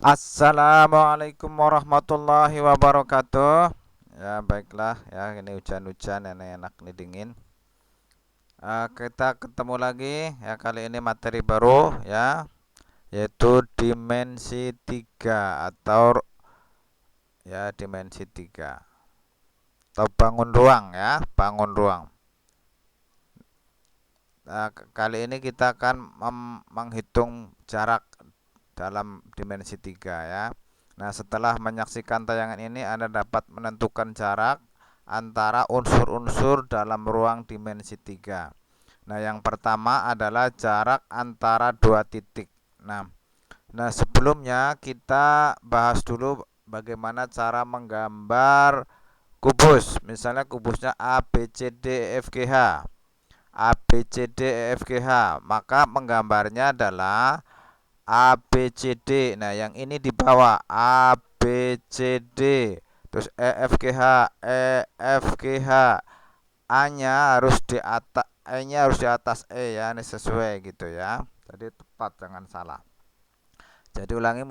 Assalamualaikum warahmatullahi wabarakatuh. Ya baiklah ya, ini hujan-hujan enak-enak nih, dingin. Kita ketemu lagi ya, kali ini materi baru ya, yaitu dimensi 3 atau dimensi 3 atau bangun ruang ya, bangun ruang. Kali ini kita akan menghitung jarak dalam dimensi 3 ya. Nah, setelah menyaksikan tayangan ini, Anda dapat menentukan jarak antara unsur-unsur dalam ruang dimensi 3. Nah, yang pertama adalah jarak antara dua titik. Nah, sebelumnya kita bahas dulu bagaimana cara menggambar kubus. Misalnya kubusnya A B C D E F G H. A B C D E F G H. Maka menggambarnya adalah A B C D. Nah, yang ini di bawah A B C D. Terus E F G H, E F G H. A-nya harus di atas, E-nya harus di atas E ya. Ini sesuai gitu ya. Jadi tepat, jangan salah. Jadi ulangi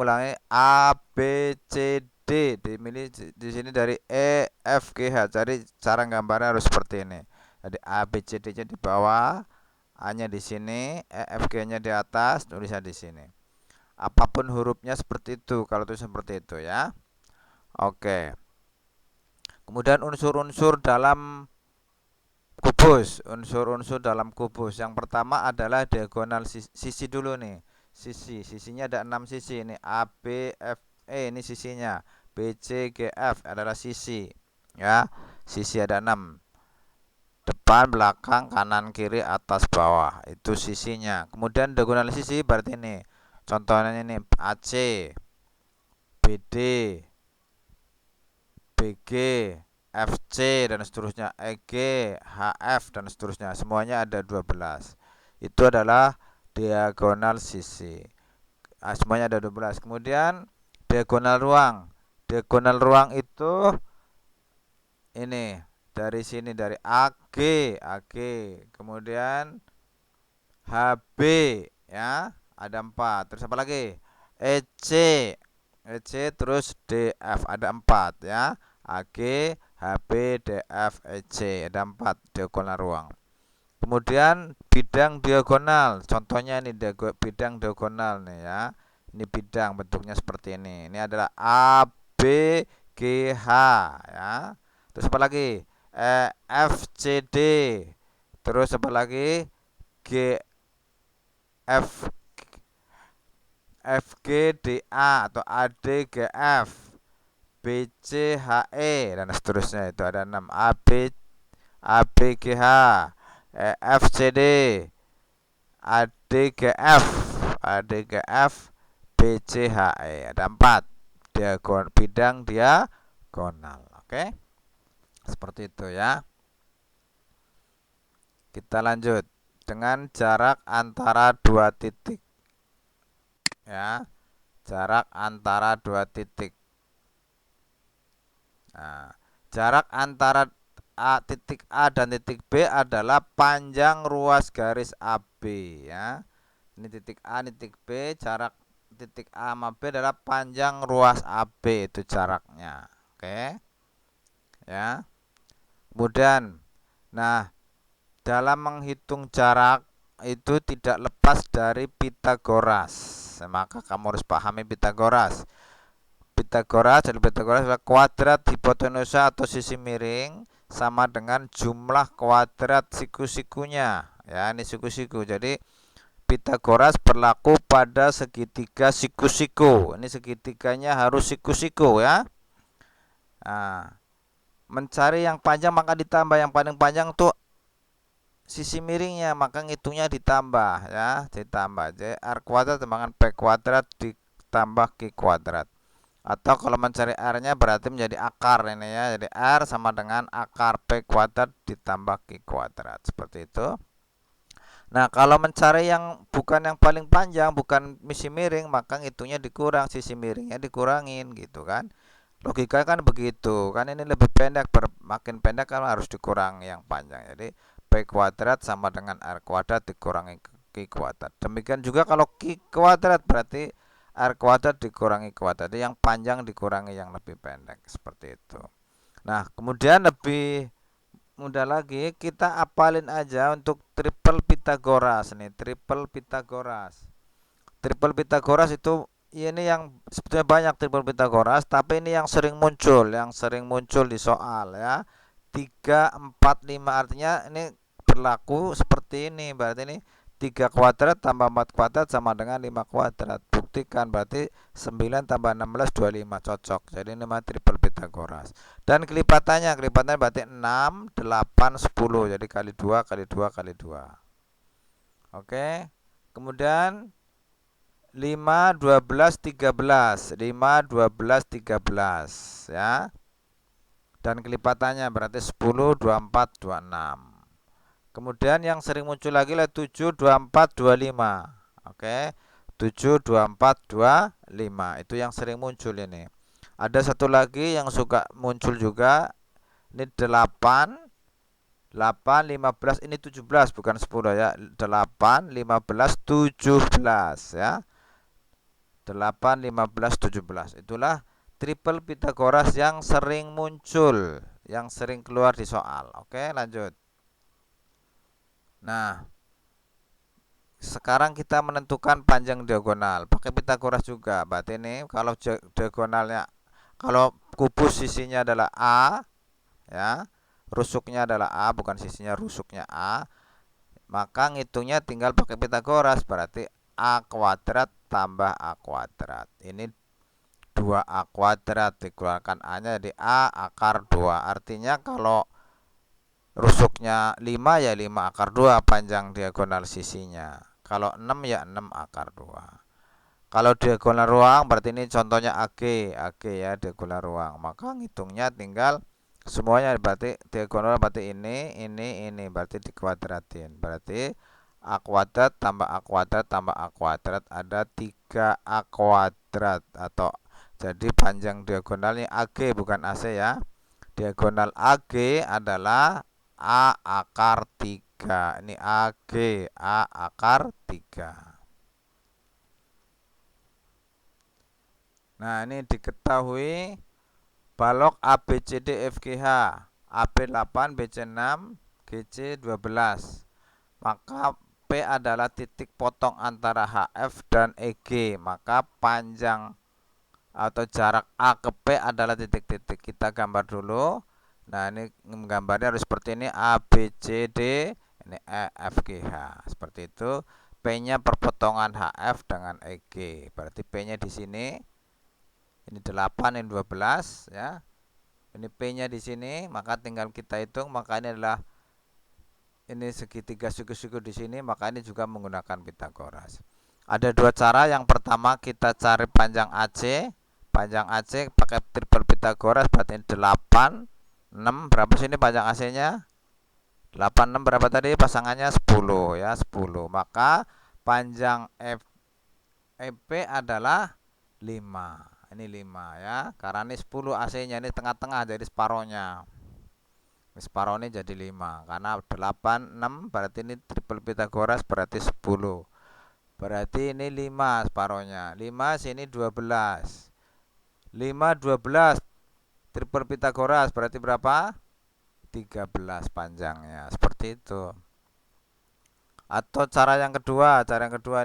A B C D dimilih di sini dari E F G H. Jadi cara gambarnya harus seperti ini. Jadi A B C D-nya di bawah, A-nya di sini, E F G-nya di atas, tulisnya di sini. Apapun hurufnya seperti itu, kalau itu seperti itu ya. Oke. Kemudian unsur-unsur dalam kubus. Unsur-unsur dalam kubus. Yang pertama adalah diagonal sisi dulu nih. Sisinya ada 6 sisi ini. A B F E ini sisinya. B C G F adalah sisi ya. Sisi ada 6. Depan, belakang, kanan, kiri, atas, bawah. Itu sisinya. Kemudian diagonal sisi berarti ini. Contohnya ini AC, BD, BG, FC dan seterusnya, EG, HF dan seterusnya. Semuanya ada 12. Itu adalah diagonal sisi. Semuanya ada 12. Kemudian diagonal ruang. Diagonal ruang itu ini dari sini, dari AG, AG. Kemudian HB ya, ada 4. Terus apa lagi? EC, EC terus DF ada 4 ya. AG, HB, DF, EC ada 4 diagonal ruang. Kemudian bidang diagonal, contohnya ini bidang diagonal nih ya. Ini bidang bentuknya seperti ini. Ini adalah A B G H ya. Terus apa lagi? F C D. Terus apa lagi? G F FGDA atau ADGF, BCHE dan seterusnya. Itu ada 6. ABGH, FCD, ADGF, BCHE. Ada 4 bidang diagonal. Oke, seperti itu ya. Kita lanjut dengan jarak antara dua titik ya. Jarak antara dua titik. Nah, jarak antara titik A dan titik B adalah panjang ruas garis AB ya. Ini titik A, ini titik B. Jarak titik A sama B adalah panjang ruas AB, itu jaraknya. Oke ya. Kemudian, nah, dalam menghitung jarak itu tidak lepas dari Pitagoras. Maka kamu harus pahami Pitagoras. Pitagoras adalah kuadrat hipotenusa atau sisi miring sama dengan jumlah kuadrat siku-sikunya. Ya, ini siku-siku. Jadi Pitagoras berlaku pada segitiga siku-siku. Ini segitiganya harus siku-siku ya. Nah, mencari yang panjang maka ditambah, yang paling panjang tuh sisi miringnya, maka ngitungnya ditambah ya, ditambah. Jadi R kuadrat tambahkan P kuadrat ditambah Q kuadrat. Atau kalau mencari R-nya berarti menjadi akar ini ya. Jadi R sama dengan akar P kuadrat ditambah Q kuadrat. Seperti itu. Nah, kalau mencari yang bukan yang paling panjang, bukan sisi miring, maka ngitungnya dikurang, sisi miringnya dikurangin gitu kan. Logika kan begitu. Kan ini lebih pendek, makin pendek kan harus dikurang yang panjang. Jadi P kuadrat sama dengan R kuadrat dikurangi Q kuadrat. Demikian juga kalau Q kuadrat berarti R kuadrat dikurangi kuadrat. Jadi yang panjang dikurangi yang lebih pendek, seperti itu. Nah, kemudian lebih mudah lagi, kita apalin aja untuk triple Pitagoras nih, triple Pitagoras. Triple Pitagoras itu ini yang sebetulnya banyak triple Pitagoras, tapi ini yang sering muncul di soal ya. 3 4 5 artinya ini berlaku seperti ini. Berarti ini 3 kuadrat tambah 4 kuadrat sama dengan 5 kuadrat. Buktikan, berarti 9 tambah 16 25 cocok. Jadi ini mah triple Pitagoras. Dan kelipatannya berarti 6 8 10. Jadi kali 2 kali 2 kali 2. Oke. Kemudian 5 12 13. 5 12 13 ya. Dan kelipatannya berarti 10 24 26. Kemudian yang sering muncul lagi adalah 7 24 25. Oke. 7 24 25. Itu yang sering muncul ini. Ada satu lagi yang suka muncul juga. Ini 8 8 15, ini 17 bukan 10 ya. 8 15 17 ya. 8 15 17. Itulah triple Pitagoras yang sering muncul, yang sering keluar di soal. Oke, lanjut. Nah, sekarang kita menentukan panjang diagonal pakai Pitagoras juga. Berarti ini kalau diagonalnya, kalau kubus sisinya adalah A ya, rusuknya adalah A, bukan sisinya, rusuknya A, maka ngitungnya tinggal pakai Pitagoras. Berarti A kuadrat tambah A kuadrat. Ini 2A kuadrat dikeluarkan A-nya jadi A akar 2. Artinya kalau rusuknya 5 ya 5 akar 2 panjang diagonal sisinya. Kalau 6 ya 6 akar 2. Kalau diagonal ruang berarti ini contohnya AG, AG ya diagonal ruang. Maka ngitungnya tinggal semuanya, berarti diagonal berarti ini berarti dikuadratin. Berarti A kuadrat tambah A kuadrat tambah A kuadrat ada 3A kuadrat, atau jadi panjang diagonalnya AG bukan AC ya. Diagonal AG adalah A akar 3. Ini AG, A akar 3. Nah, ini diketahui balok ABCDFGH, AB 8, BC 6, GC 12. Maka P adalah titik potong antara HF dan EG. Maka panjang atau jarak A ke P adalah titik-titik. Kita gambar dulu. Nah, ini gambarnya harus seperti ini, A, B, C, D, ini E, F, G, H. Seperti itu. P-nya perpotongan HF dengan EG. Berarti P-nya di sini. Ini 8, ini 12 ya. Ini P-nya di sini, maka tinggal kita hitung, maka ini adalah ini segitiga siku-siku di sini, maka ini juga menggunakan Pitagoras. Ada dua cara. Yang pertama kita cari panjang AC. Panjang AC pakai triple Pitagoras berarti 8 6 berapa sini panjang AC-nya? 8 6 berapa tadi pasangannya? 10 ya, 10. Maka panjang EP adalah 5. Ini 5 ya. Karena ini 10 AC-nya, ini tengah-tengah jadi separohnya. Separoh ini jadi 5 karena 8 6 berarti ini triple Pitagoras berarti 10. Berarti ini 5 separohnya. 5 sini 12. 5 12 triple Pitagoras berarti berapa? 13 panjangnya. Seperti itu. Atau cara yang kedua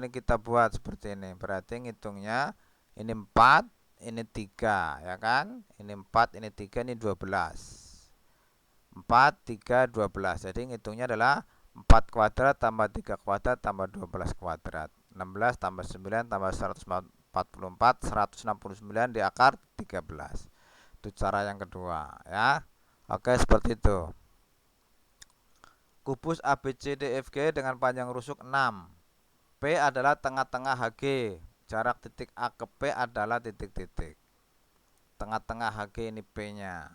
ini kita buat seperti ini. Berarti ngitungnya ini 4, ini 3 ya kan? Ini 4, ini 3, ini 12. 4 3 12. Jadi ngitungnya adalah 4 kuadrat tambah 3 kuadrat tambah 12 kuadrat. 16 tambah 9 tambah 144, 169 di akar 13. Itu cara yang kedua ya. Oke, seperti itu. Kubus ABCDFG dengan panjang rusuk 6. P adalah tengah-tengah HG. Jarak titik A ke P adalah titik-titik. Tengah-tengah HG ini P-nya.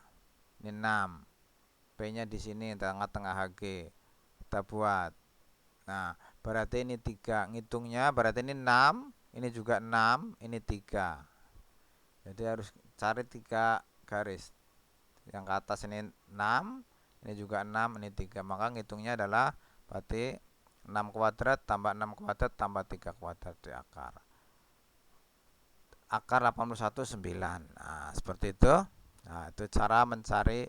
Ini 6. P-nya di sini tengah-tengah HG. Kita buat. Nah, berarti ini 3. Ngitungnya berarti ini 6, ini juga 6, ini 3. Jadi harus cari 3 garis. Yang ke atas ini 6, ini juga 6, ini 3. Maka ngitungnya adalah berarti 6 kuadrat tambah 6 kuadrat tambah 3 kuadrat di akar. akar 81 9. Nah, seperti itu. Nah, itu cara mencari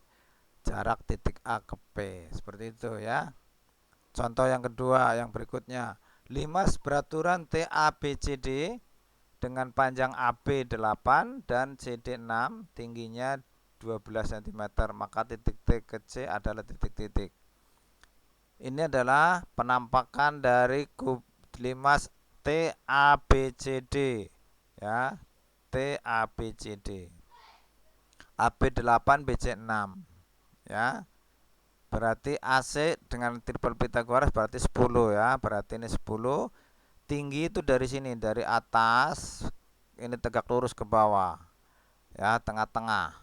jarak titik A ke P. Seperti itu ya. Contoh yang kedua, yang berikutnya. Limas beraturan TABCD dengan panjang AB 8 dan CD 6, tingginya 12 cm. Maka titik T ke C adalah titik-titik. Ini adalah penampakan dari limas TABCD ya. TABCD. AB 8 BC 6 ya. Berarti AC dengan triple Pythagoras berarti 10 ya. Berarti ini 10. Tinggi itu dari sini, dari atas ini tegak lurus ke bawah ya, tengah-tengah.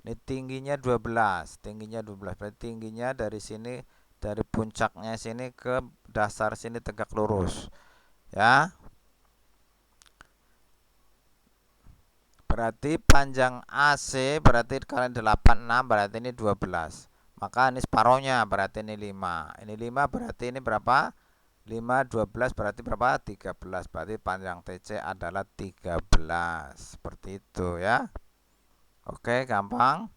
Ini tingginya 12, tingginya 12. Berarti tingginya dari sini, dari puncaknya sini ke dasar sini tegak lurus ya. Berarti panjang AC berarti kalian 86, berarti ini 12. Maka ini separohnya, berarti ini 5. Ini 5 berarti ini berapa? 5 12 berarti berapa? 13. Berarti panjang TC adalah 13. Seperti itu ya. Oke, gampang.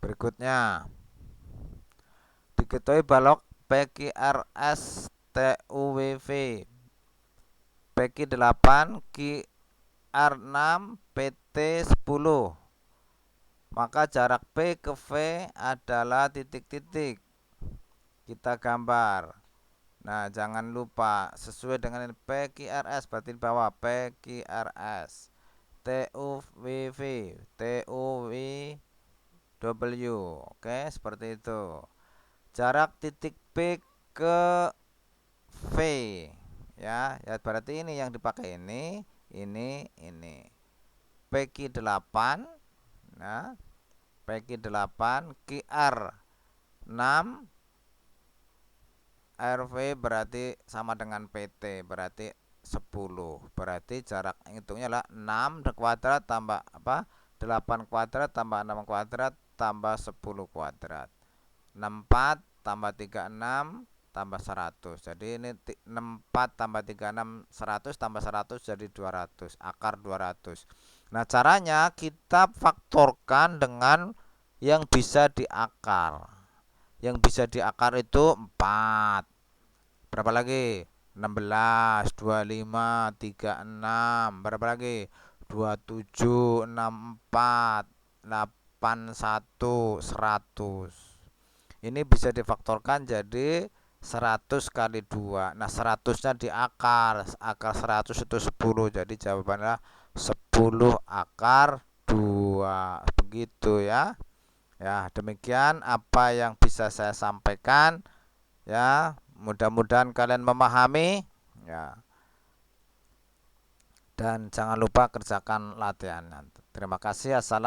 Berikutnya. Diketahui balok PQRS TUWV PQ8 QR6 PT10. Maka jarak P ke V adalah titik-titik. Kita gambar. Nah, jangan lupa sesuai dengan PQRS, berarti di bawah PQRS. TUWV, TUWW. Oke, seperti itu. Jarak titik P ke V ya, ya berarti ini yang dipakai ini. PQ8. Nah, PQ8 QR6 RV berarti sama dengan PT, berarti 10. Berarti jarak hitungnya adalah 6 kuadrat tambah apa? 8 kuadrat tambah 6 kuadrat tambah 10 kuadrat. 64 tambah 36 tambah 100. Jadi ini 64 tambah 36 100 tambah 100 jadi 200, akar 200. Nah, caranya kita faktorkan dengan yang bisa diakar. Yang bisa diakar itu 4. Berapa lagi? 16, 25, 36. Berapa lagi? 27, 64, 81, 100. Ini bisa difaktorkan jadi 100 kali 2. Nah, 100-nya di akar. Akar 100 itu 10. Jadi jawabannya 10 akar 2. Begitu ya. Ya, demikian apa yang bisa saya sampaikan. Ya, mudah-mudahan kalian memahami ya. Dan jangan lupa kerjakan latihan. Terima kasih. Assalamualaikum.